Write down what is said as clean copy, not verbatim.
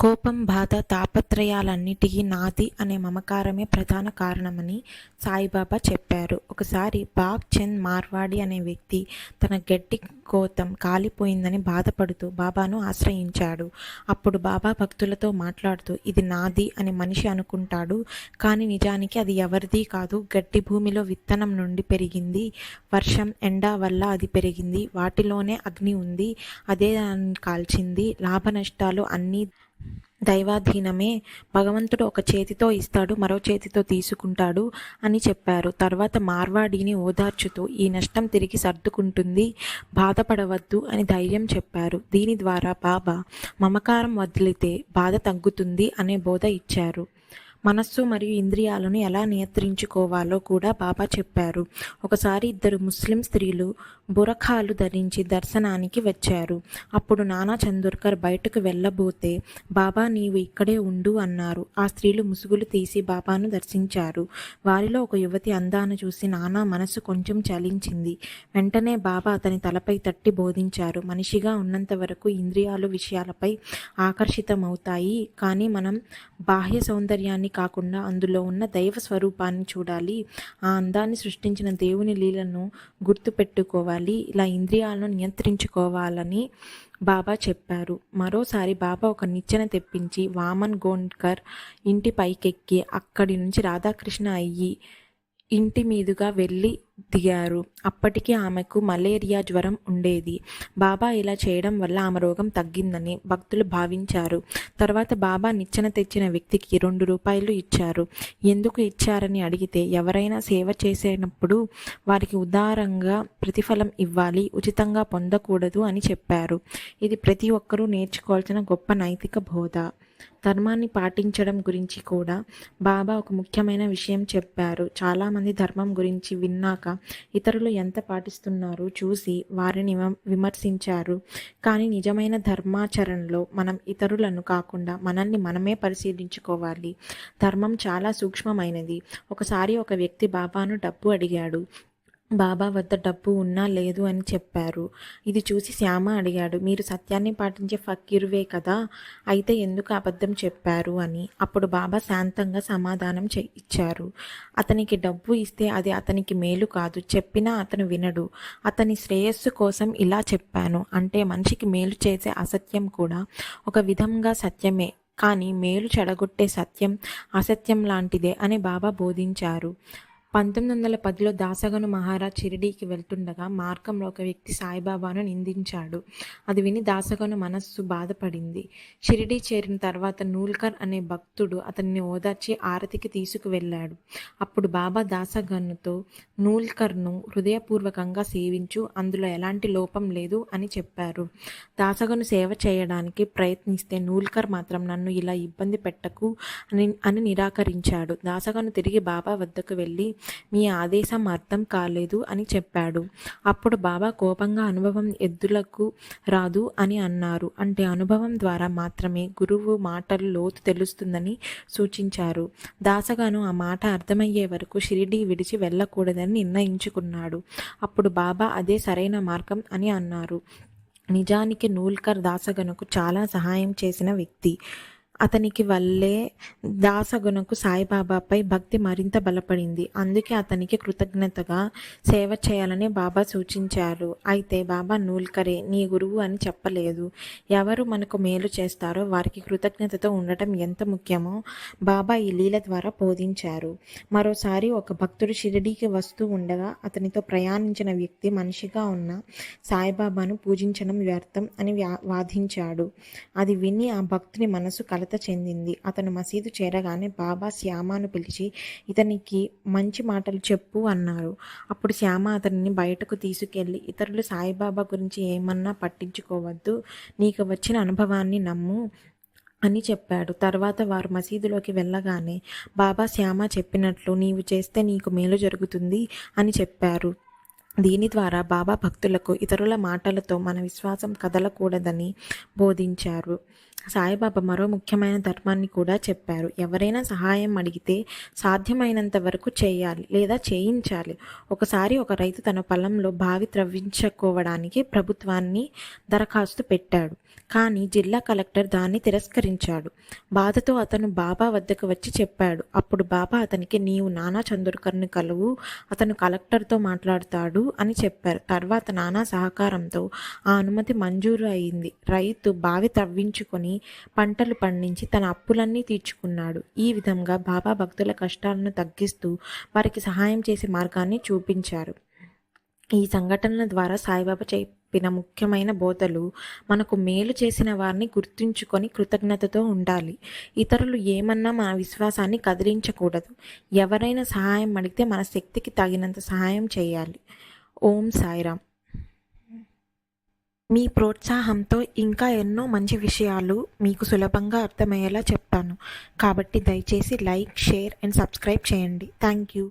కోపం, బాధ, తాపత్రయాలన్నిటికీ నాది అనే మమకారమే ప్రధాన కారణమని సాయిబాబా చెప్పారు. ఒకసారి బాగ్ చంద్ మార్వాడి అనే వ్యక్తి తన గడ్డి గోతం కాలిపోయిందని బాధపడుతూ బాబాను ఆశ్రయించాడు. అప్పుడు బాబా భక్తులతో మాట్లాడుతూ, ఇది నాది అని మనిషి అనుకుంటాడు, కానీ నిజానికి అది ఎవరిది కాదు. గడ్డి భూమిలో విత్తనం నుండి పెరిగింది. వర్షం, ఎండ వల్ల అది పెరిగింది. వాటిలోనే అగ్ని ఉంది, అదే దాన్ని కాల్చింది. లాభ నష్టాలు అన్నీ దైవాధీనమే. భగవంతుడు ఒక చేతితో ఇస్తాడు, మరో చేతితో తీసుకుంటాడు అని చెప్పారు. తర్వాత మార్వాడిని ఓదార్చుతూ, ఈ నష్టం తిరిగి సర్దుకుంటుంది, బాధపడవద్దు అని ధైర్యం చెప్పారు. దీని ద్వారా బాబా మమకారం వదిలితే బాధ తగ్గుతుంది అనే బోధ ఇచ్చారు. మనస్సు మరియు ఇంద్రియాలను ఎలా నియంత్రించుకోవాలో కూడా బాబా చెప్పారు. ఒకసారి ఇద్దరు ముస్లిం స్త్రీలు బురఖాలు ధరించి దర్శనానికి వచ్చారు. అప్పుడు నానా చందోర్కర్ బయటకు వెళ్ళబోతే, బాబా నీవు ఇక్కడే ఉండు అన్నారు. ఆ స్త్రీలు ముసుగులు తీసి బాబాను దర్శించారు. వారిలో ఒక యువతి అందాన్ని చూసి నానా మనసు కొంచెం చలించింది. వెంటనే బాబా అతని తలపై తట్టి బోధించారు, మనిషిగా ఉన్నంత వరకు ఇంద్రియాలు విషయాలపై ఆకర్షితమవుతాయి, కానీ మనం బాహ్య సౌందర్యాన్ని కాకుండా అందులో ఉన్న దైవ స్వరూపాన్ని చూడాలి. ఆ అందాన్ని సృష్టించిన దేవుని లీలను గుర్తుపెట్టుకోవాలి. ఇలా ఇంద్రియాలను నియంత్రించుకోవాలని బాబా చెప్పారు. మరోసారి బాబా ఒక నిచ్చెన తెప్పించి వామన్ గోండ్కర్ ఇంటి పైకెక్కి అక్కడి నుంచి రాధాకృష్ణ అయ్యి ఇంటి మీదుగా వెళ్ళి దిగారు. అప్పటికి ఆమెకు మలేరియా జ్వరం ఉండేది. బాబా ఇలా చేయడం వల్ల ఆమె రోగం తగ్గిందని భక్తులు భావించారు. తర్వాత బాబా నిచ్చెన తెచ్చిన వ్యక్తికి 2 రూపాయలు ఇచ్చారు. ఎందుకు ఇచ్చారని అడిగితే, ఎవరైనా సేవ చేసేటప్పుడు వారికి ఉదారంగా ప్రతిఫలం ఇవ్వాలి, ఉచితంగా పొందకూడదు అని చెప్పారు. ఇది ప్రతి ఒక్కరూ నేర్చుకోవాల్సిన గొప్ప నైతిక బోధ. ధర్మాన్ని పాటించడం గురించి కూడా బాబా ఒక ముఖ్యమైన విషయం చెప్పారు. చాలామంది ధర్మం గురించి విన్నాక ఇతరులు ఎంత పాటిస్తున్నారో చూసి వారిని విమర్శించారు. కానీ నిజమైన ధర్మాచరణలో మనం ఇతరులను కాకుండా మనల్ని మనమే పరిశీలించుకోవాలి. ధర్మం చాలా సూక్ష్మమైనది. ఒకసారి ఒక వ్యక్తి బాబాను డబ్బు అడిగాడు. బాబా వద్ద డబ్బు ఉన్నా లేదు అని చెప్పారు. ఇది చూసి శ్యామ అడిగాడు, మీరు సత్యాన్ని పాటించే ఫకీరువే కదా, అయితే ఎందుకు అబద్ధం చెప్పారు అని. అప్పుడు బాబా శాంతంగా సమాధానం ఇచ్చారు, అతనికి డబ్బు ఇస్తే అది అతనికి మేలు కాదు, చెప్పినా అతను వినడు. అతని శ్రేయస్సు కోసం ఇలా చెప్పాను. అంటే మనిషికి మేలు చేసే అసత్యం కూడా ఒక విధంగా సత్యమే, కానీ మేలు చెడగొట్టే సత్యం అసత్యం లాంటిదే అని బాబా బోధించారు. 1910లో దాసగను మహారాజ్ షిరిడీకి వెళ్తుండగా మార్గంలో ఒక వ్యక్తి సాయిబాబాను నిందించాడు. అది విని దాసగను మనస్సు బాధపడింది. షిరిడీ చేరిన తర్వాత నూల్కర్ అనే భక్తుడు అతన్ని ఓదార్చి ఆరతికి తీసుకువెళ్ళాడు. అప్పుడు బాబా దాసగనుతో, నూల్కర్ను హృదయపూర్వకంగా సేవించు, అందులో ఎలాంటి లోపం లేదు అని చెప్పారు. దాసగను సేవ చేయడానికి ప్రయత్నిస్తే నూల్కర్ మాత్రం నన్ను ఇలా ఇబ్బంది పెట్టకు అని నిరాకరించాడు. దాసగను తిరిగి బాబా వద్దకు వెళ్ళి, మీ ఆదేశం అర్థం కాలేదు అని చెప్పాడు. అప్పుడు బాబా కోపంగా, అనుభవం ఎద్దులకు రాదు అని అన్నారు. అంటే అనుభవం ద్వారా మాత్రమే గురువు మాటలు లోతు తెలుస్తుందని సూచించారు. దాసగాను ఆ మాట అర్థమయ్యే వరకు షిరిడీ విడిచి వెళ్ళకూడదని నిర్ణయించుకున్నాడు. అప్పుడు బాబా అదే సరైన మార్గం అని అన్నారు. నిజానికి నూల్కర్ దాసగనుకు చాలా సహాయం చేసిన వ్యక్తి. అతనికి వల్లే దాసగనుకు సాయిబాబాపై భక్తి మరింత బలపడింది. అందుకే అతనికి కృతజ్ఞతగా సేవ చేయాలని బాబా సూచించారు. అయితే బాబా నూల్కరే నీ గురువు అని చెప్పలేదు. ఎవరు మనకు మేలు చేస్తారో వారికి కృతజ్ఞతతో ఉండటం ఎంత ముఖ్యమో బాబా ఈ లీల ద్వారా బోధించారు. మరోసారి ఒక భక్తుడు షిరిడీకి వస్తూ ఉండగా అతనితో ప్రయాణించిన వ్యక్తి మనిషిగా ఉన్న సాయిబాబాను పూజించడం వ్యర్థం అని వాదించాడు. అది విని ఆ భక్తుని మనసు కలత చెందింది. అతను మసీదు చేరగానే బాబా శ్యామను పిలిచి, ఇతనికి మంచి మాటలు చెప్పు అన్నారు. అప్పుడు శ్యామ అతనిని బయటకు తీసుకెళ్లి, ఇతరులు సాయిబాబా గురించి ఏమన్నా పట్టించుకోవద్దు, నీకు వచ్చిన అనుభవాన్ని నమ్ము అని చెప్పాడు. తర్వాత వారు మసీదులోకి వెళ్ళగానే బాబా శ్యామ చెప్పినట్లు నీవు చేస్తే నీకు మేలు జరుగుతుంది అని చెప్పారు. దీని ద్వారా బాబా భక్తులకు ఇతరుల మాటలతో మన విశ్వాసం కదలకూడదని బోధించారు. సాయిబాబా మరో ముఖ్యమైన ధర్మాన్ని కూడా చెప్పారు. ఎవరైనా సహాయం అడిగితే సాధ్యమైనంత వరకు చేయాలి లేదా చేయించాలి. ఒకసారి ఒక రైతు తన పొలంలో బావి త్రవ్వించుకోవడానికి ప్రభుత్వాన్ని దరఖాస్తు పెట్టాడు. కానీ జిల్లా కలెక్టర్ దాన్ని తిరస్కరించాడు. బాధతో అతను బాబా వద్దకు వచ్చి చెప్పాడు. అప్పుడు బాబా అతనికి, నీవు నానా చందోర్కర్ని కలువు, అతను కలెక్టర్తో మాట్లాడతాడు అని చెప్పారు. తర్వాత నానా సహకారంతో ఆ అనుమతి మంజూరు అయింది. రైతు బావి త్రవ్వించుకొని పంటలు పండించి తన అప్పులన్నీ తీర్చుకున్నాడు. ఈ విధంగా బాబా భక్తుల కష్టాలను తగ్గిస్తూ వారికి సహాయం చేసే మార్గాన్ని చూపించారు. ఈ సంఘటనల ద్వారా సాయిబాబా చెప్పిన ముఖ్యమైన బోధలు: మనకు మేలు చేసిన వారిని గుర్తుంచుకొని కృతజ్ఞతతో ఉండాలి. ఇతరులు ఏమన్నా మన విశ్వాసాన్ని కదిలించకూడదు. ఎవరైనా సహాయం అడిగితే మన శక్తికి తగినంత సహాయం చేయాలి. ఓం సాయిరామ్. మీ ప్రోత్సాహంతో ఇంకా ఎన్నో మంచి విషయాలు మీకు సులభంగా అర్థమయ్యేలా చెప్తాను. కాబట్టి దయచేసి లైక్, షేర్ అండ్ సబ్స్క్రైబ్ చేయండి. Thank you.